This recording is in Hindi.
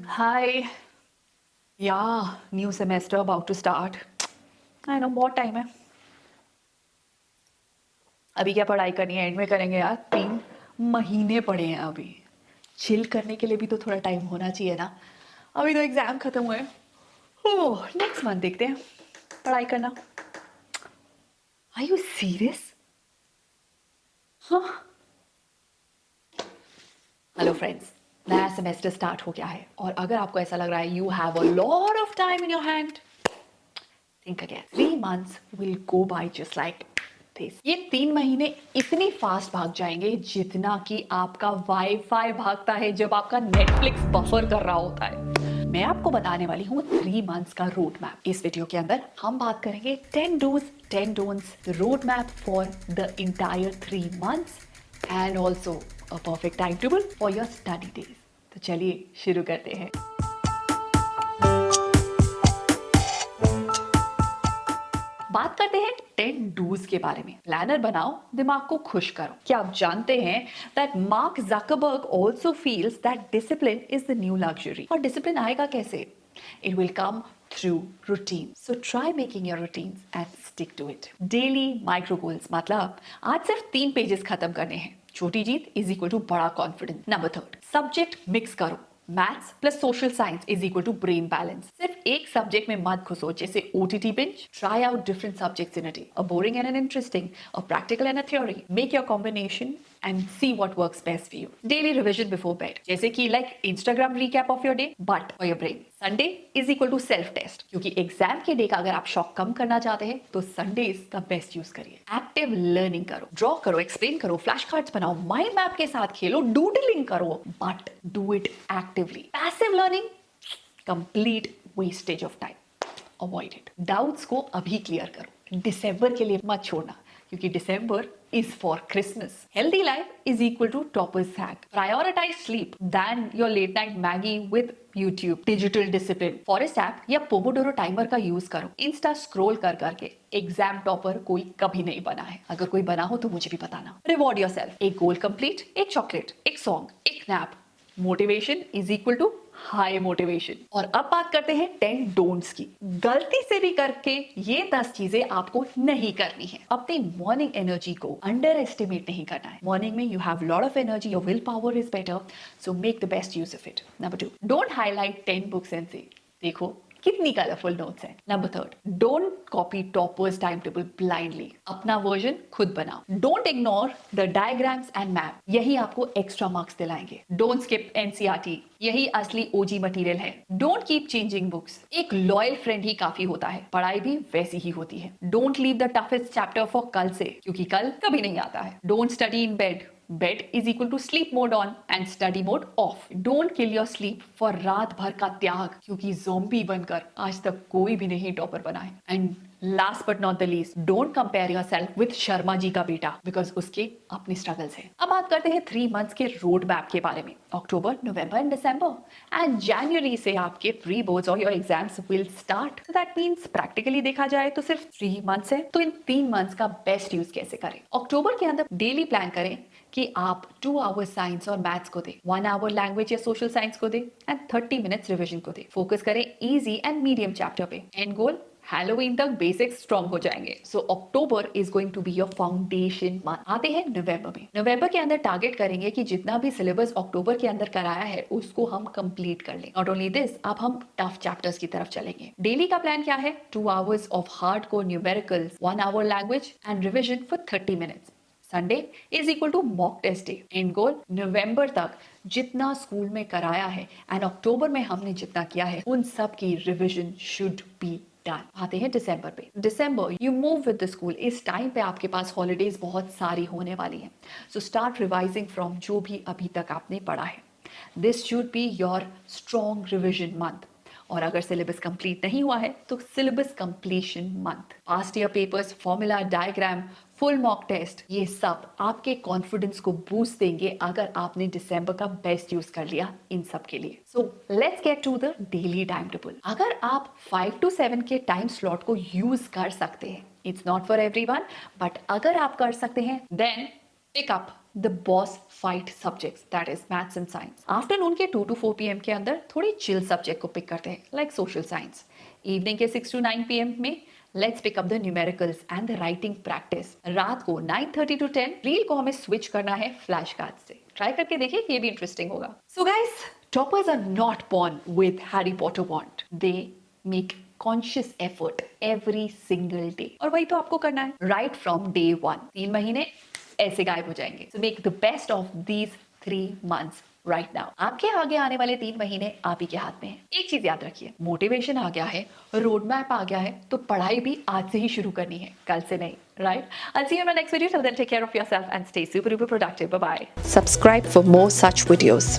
हाय। या new semester about to start. I know बहुत टाइम है। अभी क्या पढ़ाई करनी है, एंड में करेंगे यार। 3 महीने पड़े हैं अभी। चिल करने के लिए भी तो थोड़ा टाइम होना चाहिए ना। अभी तो एग्जाम खत्म हुए। ओह, नेक्स्ट मंथ देखते हैं पढ़ाई करना। Are you serious? हाँ। हेलो फ्रेंड्स, नया सेमेस्टर स्टार्ट हो गया है और अगर आपको ऐसा लग रहा है you have a lot of time in your hand, think again. 3 months will go by just like this. ये 3 महीने इतनी फास्ट भाग जाएंगे जितना कि आपका वाईफाई भागता है जब आपका नेटफ्लिक्स बफर कर रहा होता है। मैं आपको बताने वाली हूँ 3 months का रोड मैप। इस वीडियो के अंदर हम बात करेंगे 10 dos 10 don'ts, road map for the entire 3 months and also a perfect time table for your study days. तो चलिए शुरू करते हैं। बात करते हैं 10 डूज के बारे में। प्लानर बनाओ, दिमाग को खुश करो। क्या आप जानते हैं that Mark Zuckerberg also feels that discipline is the new luxury. और डिसिप्लिन आएगा कैसे? It will come through routine. So try making your routines and stick to it. Daily micro goals, मतलब आज सिर्फ 3 पेजेस खत्म करने हैं। छोटी जीत इज इक्वल टू बड़ा कॉन्फिडेंस। नंबर 3, सब्जेक्ट मिक्स करो। Maths plus social science is equal to brain balance. सिर्फ एक सब्जेक्ट में मत घुसो, जैसे OTT binge. Try out different subjects in a day, a boring and an interesting, a practical and a theory. Make your combination and see what works best for you. Daily revision before bed, जैसे कि like Instagram recap of your day but for your brain. Sunday is equal to self test, क्योंकि एग्जाम के डे का अगर आप शॉक कम करना चाहते हैं तो संडेज का बेस्ट यूज करिए। एक्टिव लर्निंग करो, ड्रॉ करो, एक्सप्लेन करो, फ्लैश कार्ड्स बनाओ, माइंड मैप के साथ खेलो, डूडलिंग करो, but do it actively. Passive learning, complete wastage of time, avoid it. Doubts को अभी क्लियर करो, दिसंबर के लिए मत छोड़ना, क्योंकि December is for Christmas. Healthy life is equal to toppers hack. Prioritise sleep then your late night Maggi with YouTube. Digital discipline, forest app या पोमोडोरो टाइमर का यूज करो। इंस्टा स्क्रॉल कर करके एग्जाम टॉपर कोई कभी नहीं बना है। अगर कोई बना हो तो मुझे भी बताना। रिवॉर्ड योर सेल्फ, एक गोल कंप्लीट, एक चॉकलेट, एक सॉन्ग, एक nap. Motivation is equal to high motivation. और अब बात करते हैं 10 डोंट्स की। गलती से भी करके ये 10 चीजें आपको नहीं करनी है। अपनी मॉर्निंग एनर्जी को अंडर एस्टिमेट नहीं करना है। मॉर्निंग में you have lot of energy, your will power is better, so make the best use of it. Number 2, don't highlight 10 books and से देखो कितनी कलरफुल नोट्स हैं। Number 3, don't copy toppers time table blindly. अपना वर्जन खुद बनाओ। Don't ignore the diagrams and map, यही आपको एक्स्ट्रा मार्क्स दिलाएंगे। डोंट स्किप एनसीईआरटी, यही असली ओजी मटेरियल है। डोंट कीप चेंजिंग बुक्स, एक लॉयल फ्रेंड ही काफी होता है, पढ़ाई भी वैसी ही होती है। Don't leave the toughest chapter for कल से, क्योंकि कल कभी नहीं आता है। Don't study in bed, bed is equal to sleep mode on and study mode off. Don't kill your sleep for रात भर का त्याग, क्योंकि ज़ॉम्बी बनकर आज तक कोई भी नहीं टॉपर बना है। And last but not the least, don't compare your self with Sharma ji का बेटा, बिकॉज उसके अपने स्ट्रगल्स हैं। अब बात करते हैं 3 मंथ्स के रोड मैप के बारे में। अक्टूबर, नवंबर एंड दिसंबर एंड जनवरी से आपके प्री बोर्ड्स और your exams will start. So that means practically देखा जाए तो सिर्फ 3 मंथ्स है। तो इन 3 मंथ्स का बेस्ट यूज कैसे करें? अक्टूबर के अंदर डेली प्लान करें कि आप 2 आवर्स साइंस और मैथ्स को दें, 1 आवर लैंग्वेज या सोशल साइंस को दें एंड 30 मिनट्स रिविजन को दें। फोकस करें इजी एंड मीडियम चैप्टर पे। एंड गोल, हैलोवीन तक बेसिक्स स्ट्रॉन्ग हो जाएंगे। So October is going to be your foundation month. आते हैं नवंबर में। नवंबर के अंदर टारगेट करेंगे कि जितना भी सिलेबस अक्टूबर के अंदर कराया है उसको हम कंप्लीट कर लें। नॉट ओनली दिस, अब हम टफ चैप्टर्स की तरफ चलेंगे। डेली का प्लान क्या है? 2 hours of hard core numericals, 1 hour language and revision for 30 minutes. Sunday is equal to mock test day. And goal, नवंबर तक जितना स्कूल में कराया है एंड अक्टूबर में हमने जितना किया है उन सब की रिविजन शुड बी डन। आते हैं दिसंबर पे। December you move with the school. इस टाइम पे आपके पास हॉलीडेज बहुत सारी होने वाली हैं। सो स्टार्ट रिवाइजिंग फ्रॉम जो भी अभी तक आपने पढ़ा है। This should be your strong revision month. और अगर सिलेबस कंप्लीट नहीं हुआ है तो syllabus completion month. Past year papers, formula, diagram, full mock test, ये सब आपके कॉन्फिडेंस को बूस्ट देंगे अगर आपने दिसंबर का बेस्ट यूज कर लिया इन सब के लिए। So let's get to the daily time table. अगर आप 5 to 7 के टाइम स्लॉट को यूज कर सकते हैं, it's not for everyone, but अगर आप कर सकते हैं then pick up the boss fight subjects, that is maths and science. Afternoon के 2 to 4 PM के अंदर थोड़ी चिल सब्जेक्ट को पिक करते हैं, लाइक सोशल साइंस। इवनिंग के 6 to 9 PM में let's pick up the numericals and the writing practice. रात को 9:30 to 10 रील को हमें स्विच करना है फ्लैश कार्ड से। ट्राई करके देखिए, ये भी इंटरेस्टिंग होगा। So guys, toppers are not born with Harry Potter wand. They make conscious effort every single day. और वही तो आपको करना है right from day one. 3 महीने ऐसे गायब हो जाएंगे। So make the best of these 3 months right now. आपके आगे आने वाले 3 महीने आप ही के हाथ में है। एक चीज याद रखिए, मोटिवेशन आ गया है, रोड मैप आ गया है, तो पढ़ाई भी आज से ही शुरू करनी है, कल से नहीं, right? I'll see you in my next video. Till then, take care of yourself and stay super productive. Bye bye. Subscribe for more such videos.